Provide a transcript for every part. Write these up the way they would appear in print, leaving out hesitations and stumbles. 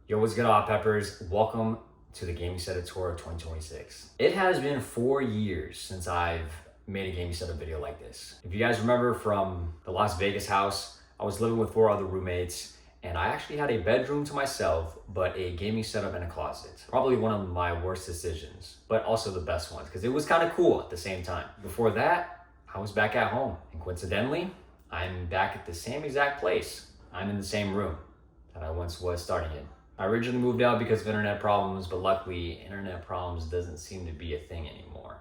Yo, what's good, Hot Peppers? Welcome to the Gaming Setup Tour of 2026. It has been 4 years since I've made a gaming setup video like this. If you guys remember from the Las Vegas house, I was living with 4 other roommates, and I actually had a bedroom to myself, but a gaming setup and a closet. Probably one of my worst decisions, but also the best ones, because it was kind of cool at the same time. Before that, I was back at home, and coincidentally, I'm back at the same exact place. I'm in the same room that I once was starting in. I originally moved out because of internet problems, but luckily internet problems doesn't seem to be a thing anymore.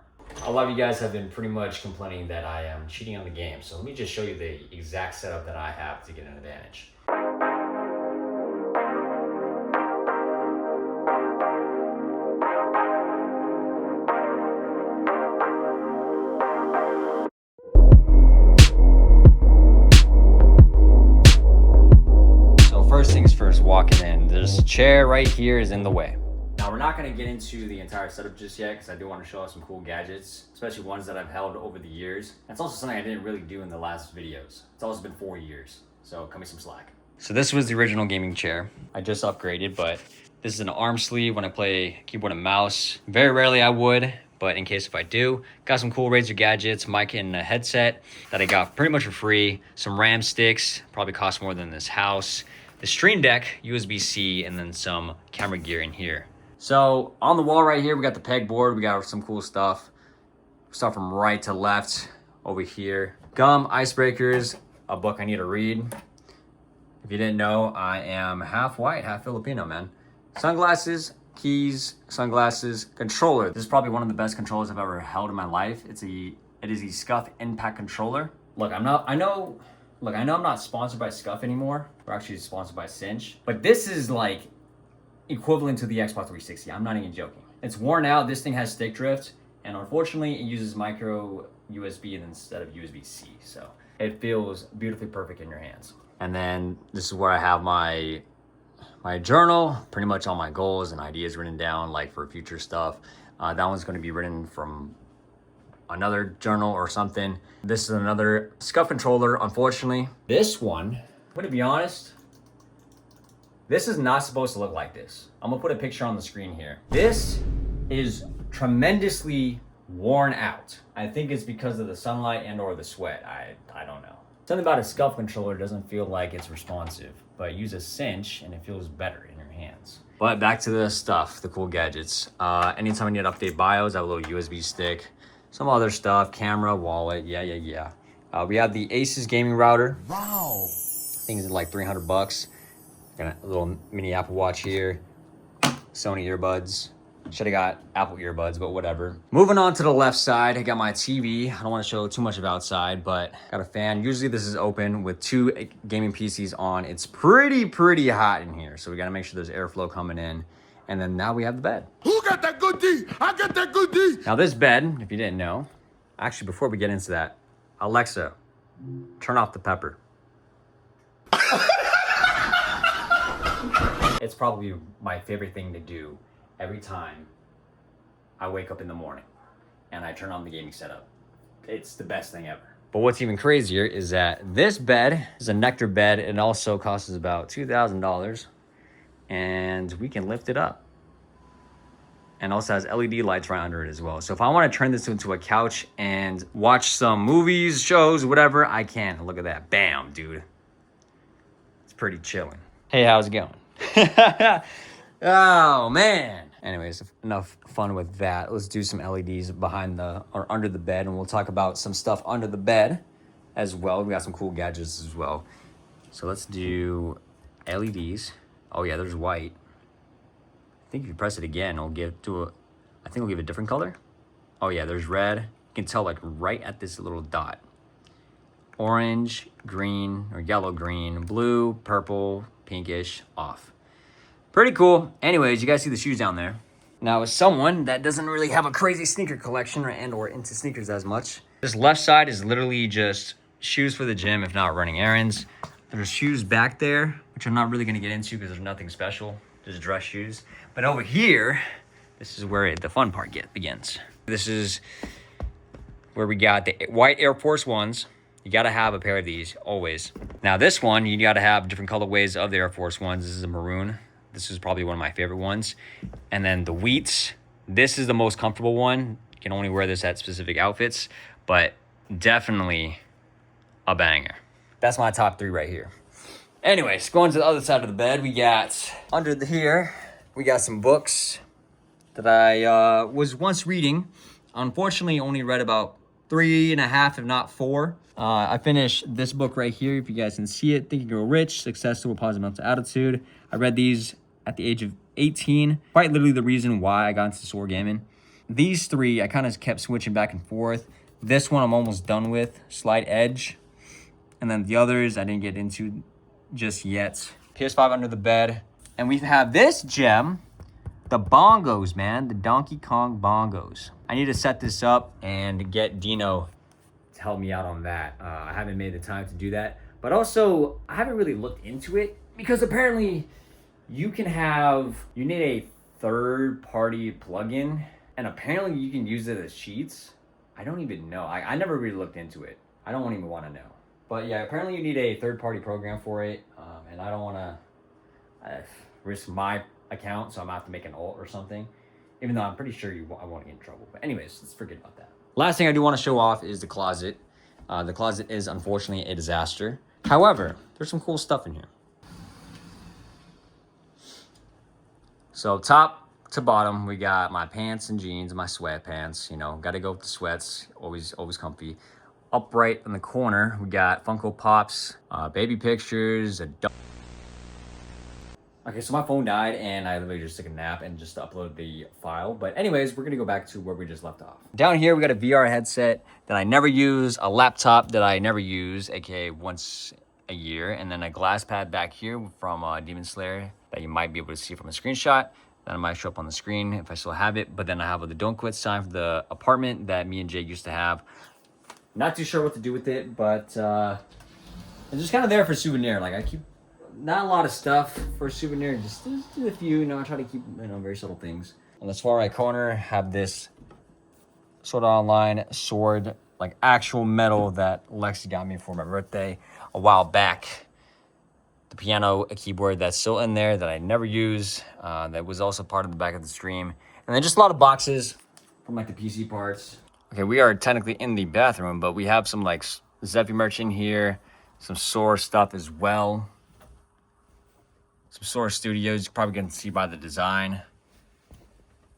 A lot of you guys have been pretty much complaining that I am cheating on the game, so let me just show you the exact setup that I have to get an advantage. First things first, walking in, there's a chair right here is in the way. Now we're not going to get into the entire setup just yet because I do want to show off some cool gadgets, especially ones that I've held over the years. That's also something I didn't really do in the last videos. It's also been 4 years, so cut me some slack. So this was the original gaming chair. I just upgraded, but this is an arm sleeve when I play keyboard and mouse. Very rarely I would, but in case if I do, got some cool Razer gadgets, mic and a headset that I got pretty much for free. Some RAM sticks, probably cost more than this house. The Stream Deck, USB-C, and then some camera gear in here. So on the wall right here, we got the pegboard. We got some cool stuff. Start from right to left over here. Gum, icebreakers, a book I need to read. If you didn't know, I am half white, half Filipino, man. Sunglasses, keys, sunglasses, controller. This is probably one of the best controllers I've ever held in my life. It is a Scuff Impact controller. Look, I know I'm not sponsored by Scuff anymore. We're actually sponsored by Cinch. But this is like equivalent to the Xbox 360. I'm not even joking. It's worn out. This thing has stick drift. And unfortunately, it uses micro USB instead of USB-C. So it feels beautifully perfect in your hands. And then this is where I have my journal. Pretty much all my goals and ideas written down, like for future stuff. That one's going to be written from another journal or something. This is another Scuff controller, unfortunately. This one, I'm gonna be honest, this is not supposed to look like this. I'm gonna put a picture on the screen here. This is tremendously worn out. I think it's because of the sunlight and or the sweat. I don't know. Something about a Scuff controller doesn't feel like it's responsive, but use a Cinch and it feels better in your hands. But back to the stuff, the cool gadgets. Anytime I need to update BIOS, I have a little USB stick. Some other stuff, camera, wallet, yeah. We have the Asus gaming router. Wow. I think it's like 300 bucks. Got a little mini Apple Watch here. Sony earbuds. Should have got Apple earbuds, but whatever. Moving on to the left side, I got my TV. I don't want to show too much of outside, but got a fan. Usually this is open with 2 gaming PCs on. It's pretty hot in here, so we got to make sure there's airflow coming in. And then now we have the bed. Who got that good D? I got that good D. Now this bed, if you didn't know, actually before we get into that, Alexa, turn off the pepper. It's probably my favorite thing to do every time I wake up in the morning and I turn on the gaming setup. It's the best thing ever. But what's even crazier is that this bed is a Nectar bed. It also costs us about $2,000. And we can lift it up. And also has LED lights right under it as well. So if I want to turn this into a couch and watch some movies, shows, whatever, I can. Look at that. Bam, dude. It's pretty chilling. Hey, how's it going? Oh, man. Anyways, enough fun with that. Let's do some LEDs behind or under the bed. And we'll talk about some stuff under the bed as well. We got some cool gadgets as well. So let's do LEDs. Oh yeah, there's white. I think if you press it again, it'll give a different color. Oh yeah, there's red. You can tell like right at this little dot. Orange, green, or yellow, green, blue, purple, pinkish, off. Pretty cool. Anyways, you guys see the shoes down there. Now as someone that doesn't really have a crazy sneaker collection or into sneakers as much, this left side is literally just shoes for the gym, if not running errands. There's shoes back there, which I'm not really going to get into because there's nothing special, just dress shoes. But over here, this is where the fun part begins. This is where we got the white Air Force Ones. You got to have a pair of these, always. Now this one, you got to have different colorways of the Air Force Ones. This is a maroon. This is probably one of my favorite ones. And then the Wheats. This is the most comfortable one. You can only wear this at specific outfits, but definitely a banger. That's my top 3 right here. Anyways, going to the other side of the bed, we got here, we got some books that I was once reading. Unfortunately, only read about 3.5, if not 4. I finished this book right here, if you guys can see it, Think and Grow Rich, Success to a Positive Mental Attitude. I read these at the age of 18, quite literally the reason why I got into SoaR gaming. These 3, I kind of kept switching back and forth. This one I'm almost done with, Slight Edge. And then the others I didn't get into just yet. PS5 under the bed. And we have this gem, the bongos, man, the Donkey Kong bongos. I need to set this up and get Dino to help me out on that. I haven't made the time to do that. But also, I haven't really looked into it because apparently you need a third-party plugin, and apparently you can use it as cheats. I don't even know. I never really looked into it. I don't even want to know. But yeah, apparently you need a third-party program for it, and I don't want to risk my account, so I'm going to have to make an alt or something, even though I'm pretty sure I won't get in trouble. But anyways, let's forget about that. Last thing I do want to show off is the closet. The closet is unfortunately a disaster. However, there's some cool stuff in here. So top to bottom, we got my pants and jeans, my sweatpants. You know, got to go with the sweats. Always comfy. Upright in the corner, we got Funko Pops, baby pictures. Okay, so my phone died and I literally just took a nap and just uploaded the file. But anyways, we're gonna go back to where we just left off. Down here, we got a VR headset that I never use, a laptop that I never use, aka once a year, and then a glass pad back here from Demon Slayer that you might be able to see from a screenshot. That might show up on the screen if I still have it. But then I have the Don't Quit sign for the apartment that me and Jay used to have. Not too sure what to do with it, but it's just kind of there for souvenir. Like I keep not a lot of stuff for souvenir, just a few. You know, I try to keep very subtle things. On this far right corner, have this Sword Art Online sword, like actual metal that Lexi got me for my birthday a while back. The piano, a keyboard that's still in there that I never use. That was also part of the back of the stream, and then just a lot of boxes from like the PC parts. Okay, we are technically in the bathroom, but we have some like Zephy merch in here, some SoaR stuff as well. Some SoaR Studios, you're probably gonna see by the design.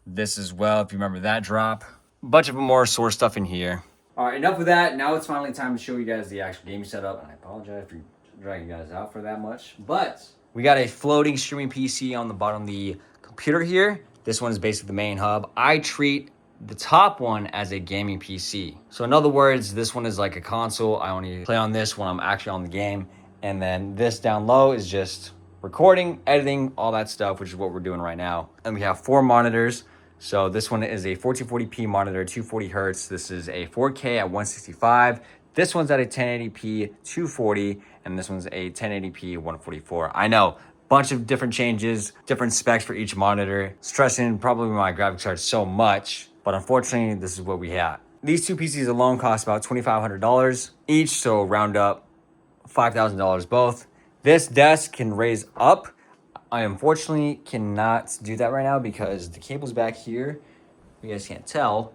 This as well, if you remember that drop. A bunch of more SoaR stuff in here. All right, enough of that. Now it's finally time to show you guys the actual gaming setup, and I apologize for dragging you guys out for that much, but we got a floating streaming PC on the bottom of the computer here. This one is basically the main hub. I treat the top one as a gaming PC. So in other words, this one is like a console. I only play on this when I'm actually on the game. And then this down low is just recording, editing, all that stuff, which is what we're doing right now. And we have 4 monitors. So this one is a 1440p monitor, 240 hertz. This is a 4K at 165. This one's at a 1080p 240, and this one's a 1080p 144. I know, bunch of different changes, different specs for each monitor. Stressing probably my graphics card so much, but unfortunately, this is what we have. These 2 PCs alone cost about $2,500 each, so round up $5,000 both. This desk can raise up. I unfortunately cannot do that right now because the cable's back here. You guys can't tell.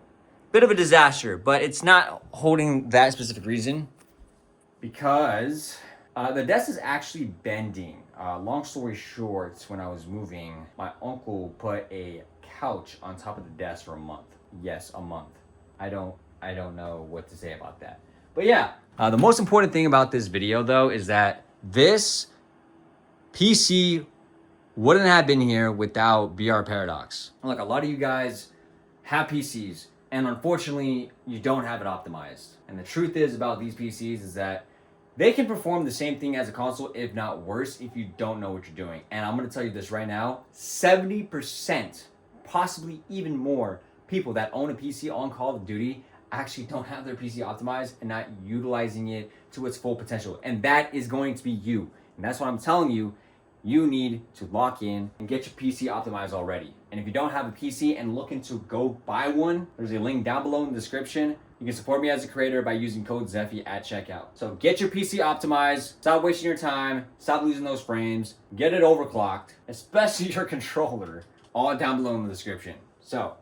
Bit of a disaster, but it's not holding that specific reason because the desk is actually bending. Long story short, when I was moving, my uncle put a couch on top of the desk for a month. Yes, a month. I don't know what to say about that. But yeah, the most important thing about this video though is that this PC wouldn't have been here without BRParadox. Look, a lot of you guys have PCs, and unfortunately, you don't have it optimized. And the truth is about these PCs is that they can perform the same thing as a console, if not worse, if you don't know what you're doing. And I'm gonna tell you this right now, 70%, possibly even more, people that own a PC on Call of Duty actually don't have their PC optimized and not utilizing it to its full potential. And that is going to be you. And that's what I'm telling you. You need to lock in and get your PC optimized already. And if you don't have a PC and looking to go buy one, there's a link down below in the description. You can support me as a creator by using code Zephy at checkout. So get your PC optimized, stop wasting your time, stop losing those frames, get it overclocked, especially your controller, all down below in the description. So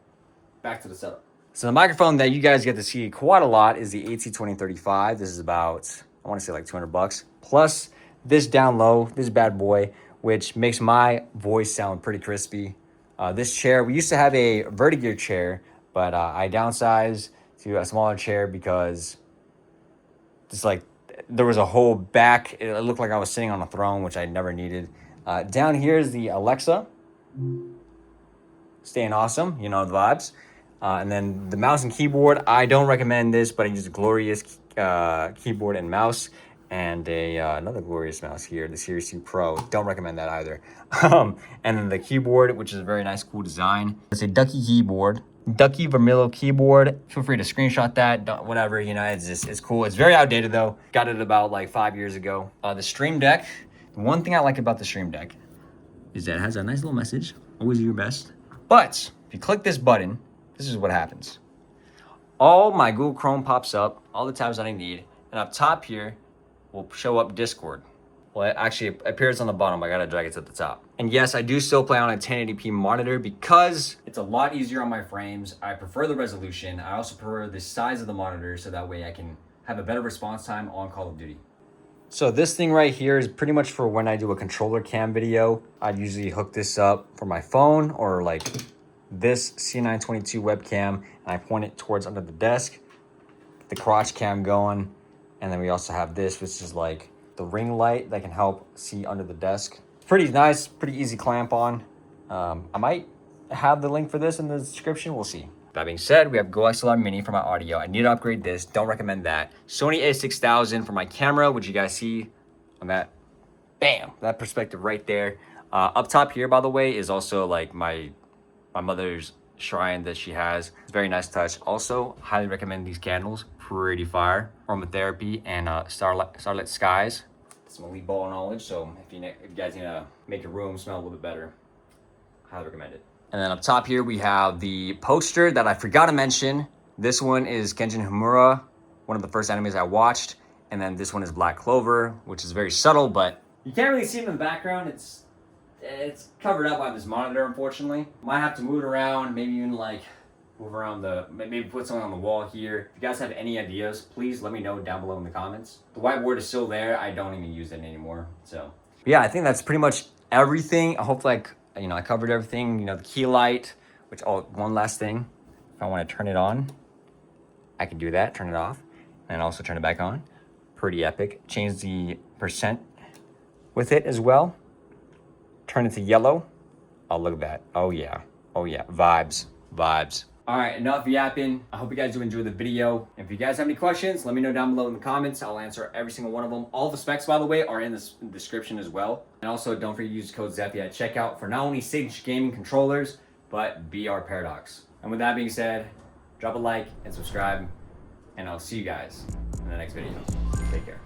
back to the setup. So the microphone that you guys get to see quite a lot is the AT2035. This is about, I want to say like $200, plus this down low, this bad boy, which makes my voice sound pretty crispy. This chair, we used to have a vertigear chair, but I downsized to a smaller chair because just like there was a whole back, it looked like I was sitting on a throne, which I never needed. Down here is the Alexa, staying awesome, you know the vibes. And then the mouse and keyboard, I don't recommend this, but I use a glorious keyboard and mouse, and another glorious mouse here, the Series 2 Pro. Don't recommend that either. And then the keyboard, which is a very nice, cool design. It's a Ducky keyboard, Ducky Vermillo keyboard. Feel free to screenshot that, whatever, you know, it's cool. It's very outdated though. Got it about like 5 years ago. The Stream Deck, the one thing I like about the Stream Deck is that it has a nice little message, always do your best. But if you click this button, this is what happens. All my Google Chrome pops up, all the tabs that I need, and up top here will show up Discord. Well, it actually appears on the bottom. I gotta drag it to the top. And yes, I do still play on a 1080p monitor because it's a lot easier on my frames. I prefer the resolution. I also prefer the size of the monitor so that way I can have a better response time on Call of Duty. So this thing right here is pretty much for when I do a controller cam video. I'd usually hook this up for my phone or like this C922 webcam, and I point it towards under the desk, the crotch cam going, and then we also have this, which is like the ring light that can help see under the desk. Pretty nice, pretty easy clamp on. I might have the link for this in the description, we'll see. That being said, we have Go XLR Mini for my audio. I need to upgrade this, don't recommend that. Sony a6000 for my camera, which you guys see on that, bam, that perspective right there. Up top here, by the way, is also like my mother's shrine that she has. It's a very nice touch. Also, highly recommend these candles. Pretty fire. Aromatherapy and Starlit Skies. Some elite ball knowledge. So if you guys need to make your room smell a little bit better, highly recommend it. And then up top here we have the poster that I forgot to mention. This one is Kenjin Himura, one of the first animes I watched. And then this one is Black Clover, which is very subtle, but you can't really see him in the background. It's covered up by this monitor, unfortunately. Might have to move it around, maybe even like move around maybe put something on the wall here. If you guys have any ideas, please let me know down below in the comments. The whiteboard is still there. I don't even use it anymore, so. Yeah, I think that's pretty much everything. I hope like, you know, I covered everything. You know, the key light, which, oh, one last thing. If I want to turn it on, I can do that, turn it off, and also turn it back on. Pretty epic. Change the percent with it as well. Turn it to yellow. Oh, look at that. Oh yeah. Oh yeah. Vibes. Vibes. All right, enough yapping. I hope you guys do enjoy the video. If you guys have any questions, let me know down below in the comments. I'll answer every single one of them. All the specs, by the way, are in the description as well. And also, don't forget to use code Zephy at checkout for not only Signature Gaming controllers, but BRParadox. And with that being said, drop a like and subscribe, and I'll see you guys in the next video. Take care.